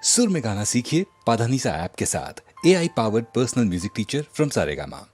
सुर में गाना सीखिए पाधानीसा ऐप के साथ। AI powered personal music teacher from Saregama.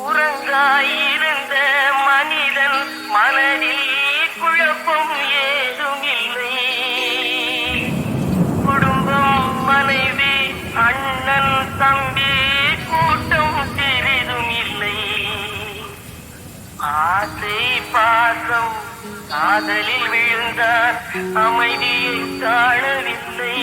உறங்காயிருந்த மனிதன் மனதில் குழப்பம் ஏதும் இல்லை. குடும்பம், மனைவி, அண்ணன், தம்பி, கூட்டம் சிறிதும் இல்லை. ஆசை பாசம் காதலில் விழுந்தார், அமைதியை காணவில்லை.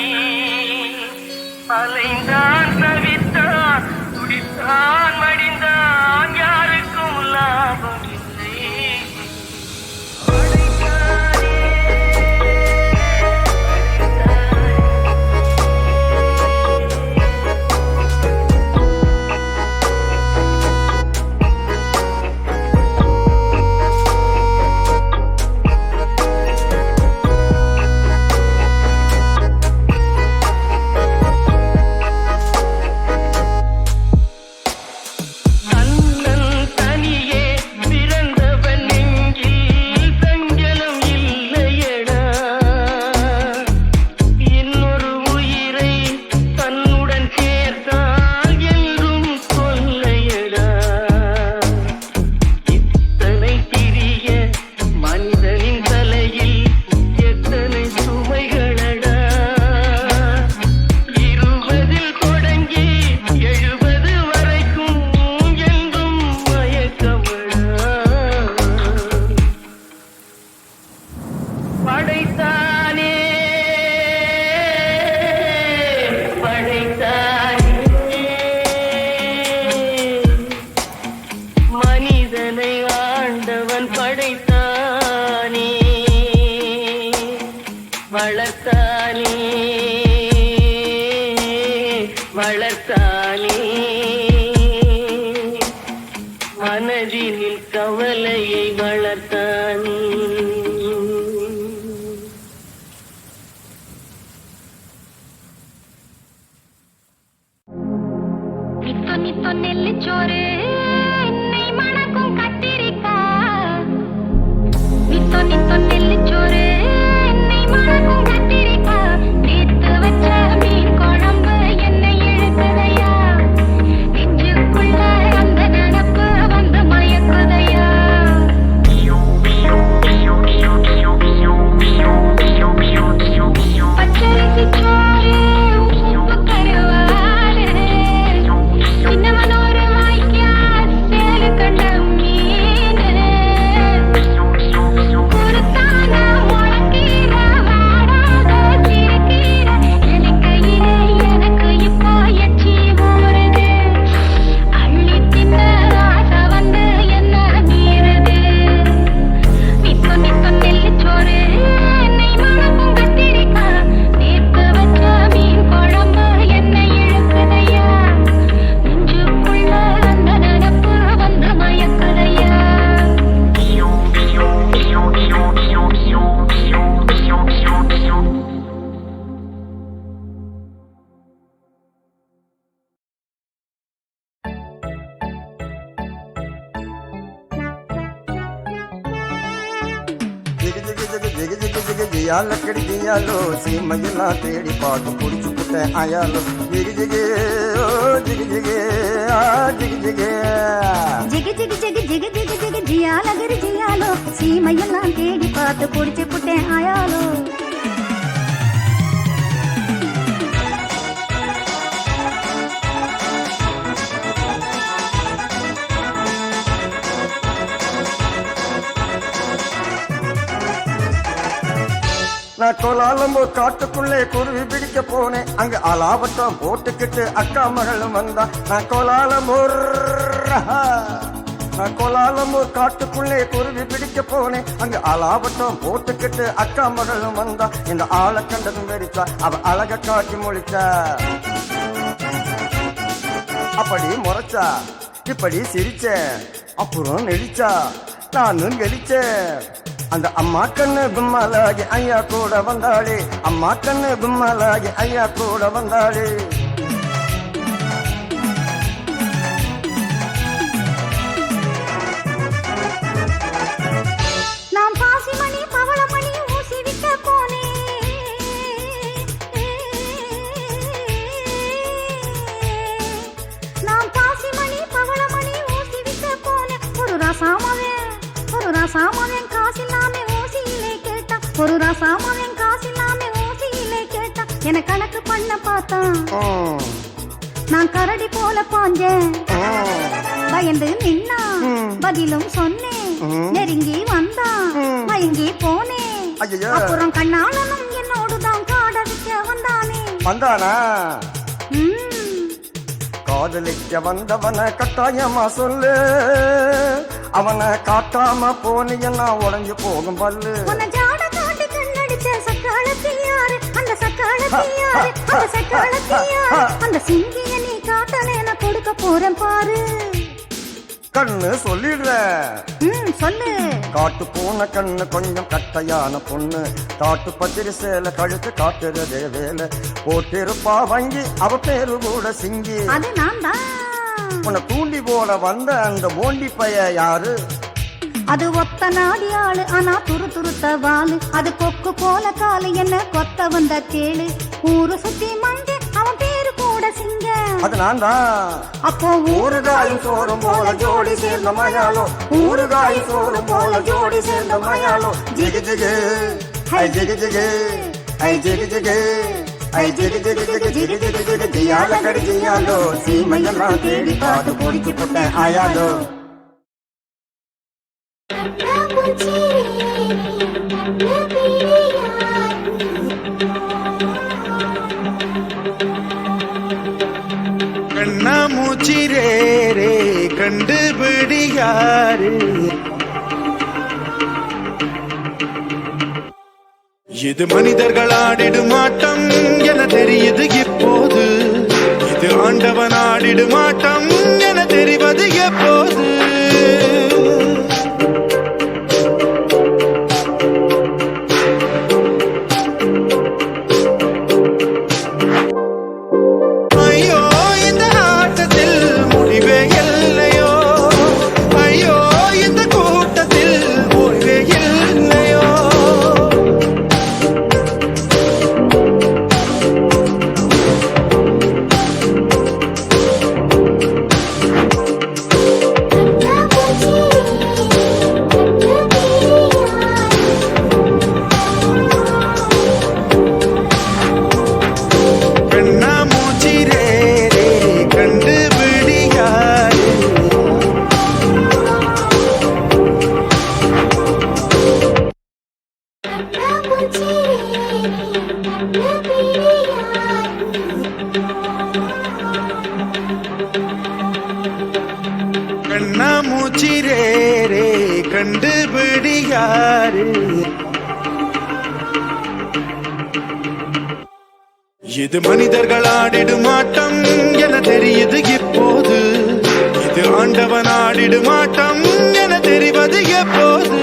அலைந்தான், தவித்தான், துடித்தான், மடிந்தான், யாருக்கும் லாபம் இல்லை. அண்ணன் தனியே பிற வளர்த்தானே வளர்த்தானே மனதினில் கவலையை வளர்த்தானே. நித்தோ நித்தோ நெல்லிச்சோறு என்னை மணக்கும் கத்திரிக்கா. நித்தோ நித்தோ நெல்லிச்சோறு என்னை மணக்கும் கத்திரிக்கா. நேத்து வச்ச மீன் குழம்பு என்னை இழுக்குதையா. நெஞ்சுக்குள்ள அந்த நினப்பு வந்து மயக்குதையா. பச்சரிசி சோறு உப்பு கருவாடு சின்னவனோரு வாய்க்கா சேலு கண்ட மீனு குருத்தான முளக்கீர வாடாத சிறுகீர எனக்கையிலே எனக்கு இப்போ எச்சி ஊறுது. அள்ளி தின்ன ஆசை வந்து என்ன மீறுது. நித்தோ நித்தோ நெல்லிச்சோறு என்னை மணக்கும் கத்திரிக்கா. நேத்து வச்ச மீன் குழம்பு என்னை இழுக்குதையா. நெஞ்சுக்குள்ள அந்த நினப்பு வந்து மயக்குதையா. ஜிகு ஜிகு ஜிகு ஜிகு ஜிகு ஜிகு ஜியாலக்கடி ஜியாலோ சீமையெல்லாம் தேடி பார்த்து குடிச்சு புட்டேன் ஆயாலோ ஜிகு ஜிகு ஓ ஜிகு ஜிகு ஆ ஜிகு ஜிகு ஜிகு ஜிகு ஜிகு ஜிகு ஜிகு ஜிகு ஜியாலகிரி ஜியாலோ சீமையெல்லாம் தேடி பார்த்து புடிச்சு புட்டேன் ஆயாலோ. நான் கோலாலம்பூர் காட்டுக்குள்ளே குருவி பிடிக்க போனேன். அங்க அலாபட்டம் போட்டுக்கிட்டு அக்கா மகளும் வந்தா. நான் கோலாலம்பூர் காட்டுக்குள்ளே குருவி பிடிக்க போனேன். அங்க அலாபட்டம் போட்டுக்கிட்டு அக்கா மகளும் வந்தா. இந்த ஆளை கண்டதும் வெடிச்சா, அவ அழக காட்டி முழிச்சா. அப்படி முறைச்சா, இப்படி சிரிச்ச, அப்புறம் நெளிச்சா, நானும் கெளிச்சேன். அந்த அம்மா கண்ணு கும்மாலாகி ஐயா கூட வந்தாளே. அம்மா கண்ணு கும்மாலாகி ஐயா கூட வந்தாளே. நான் பாசிமணி பவளமணி ஊசி விற்க போனேன். நான் பாசிமணி பவளமணி ஊசி விற்க போனேன். ஒரு ராசாமவன் காசில்லாம ஊசியிலே கேட்டான். ஒரு ராசாமவன் காசில்லாம ஊசியிலே கேட்டான். என கணக்கு பண்ண பார்த்தான். நான் கரடி போல பாஞ்சேன். பயந்து நின்னா பதிலும் சொன்னேன். நெருங்கி வந்தான் மயங்கி போனேன். அப்புறம் கண்ணாளனும் என்னோடுதான் காடடிக்க வந்தானா. காதலிக்க வந்தவன கட்டாயமா சொல்லு. அவனை காட்டாம போனீங்கன்னா உடஞ்சு போகும் பல்லு. அந்த சிங்கிய நீ காட்டலேன கொடுக்க போறேன் பாரு. கண்ணு சொல்லிடுற சொல்லு. காட்டு போன கண்ணு கொஞ்சம் கட்டையான பொண்ணு. காட்டு பத்திரி சேல கழுத்து காட்டுறதே வேலை. போட்டிருப்பா வங்கி அவ பேரு கூட சிங்கி. அது நான் தான். உன்னை தூண்டி போல வந்த அந்த போண்டி பைய யாரு? அது ஒத்த நாடி ஆளு. ஆனா துரு துருத்த வாலு. அது கொக்கு போல காலு. என்ன கொத்த வந்த கேளு. ஊரு சுத்தி மஞ்ச அவன் பேரு கூட சிங்க. அது நான் தான். அப்போ ஊறுகாயும் சோறும் போல ஜோடி சேர்ந்த மயாலோ. ஊறுகாயும் சோறும் போல ஜோடி சேர்ந்த மயாலோ. ஜிகு ஜிகு ஹை ஜிகு ஜிகு ஹை ஜிகு ஜிகு ஹை ஜிகு ஜிகு ஜிகு ஜிகு ஜிகு ஜிகு ஜியால கடி ஜியாலோ சீமையெல்லாம் தேடி பார்த்து பிடிச்சு போட்டேன் ஆயாலோ. கண்ணாமூச்சி ரே கண்டுபிடியாரு. இது மனிதர்கள் ஆடிடும் ஆட்டம் என தெரியுது இப்போது. இது ஆண்டவன் ஆடிடும் ஆட்டம் என தெரிவது எப்போது. ஐயோ இந்த ஆட்டத்தில் முடிவே இல்லையோ, ஐயோ இந்த கூட்டத்தில் ஓய்வே இல்லையோ. கண்ணாமூச்சி ரே ரே கண்டுபிடியாரு. கண்ணாமூச்சி ரே ரே கண்டுபிடியாரு. இது மனிதர்கள் ஆடிடும் ஆட்டம் என தெரியுது இப்போது. இது ஆண்டவன் ஆடிடும் ஆட்டம் என தெரிவது எப்போது.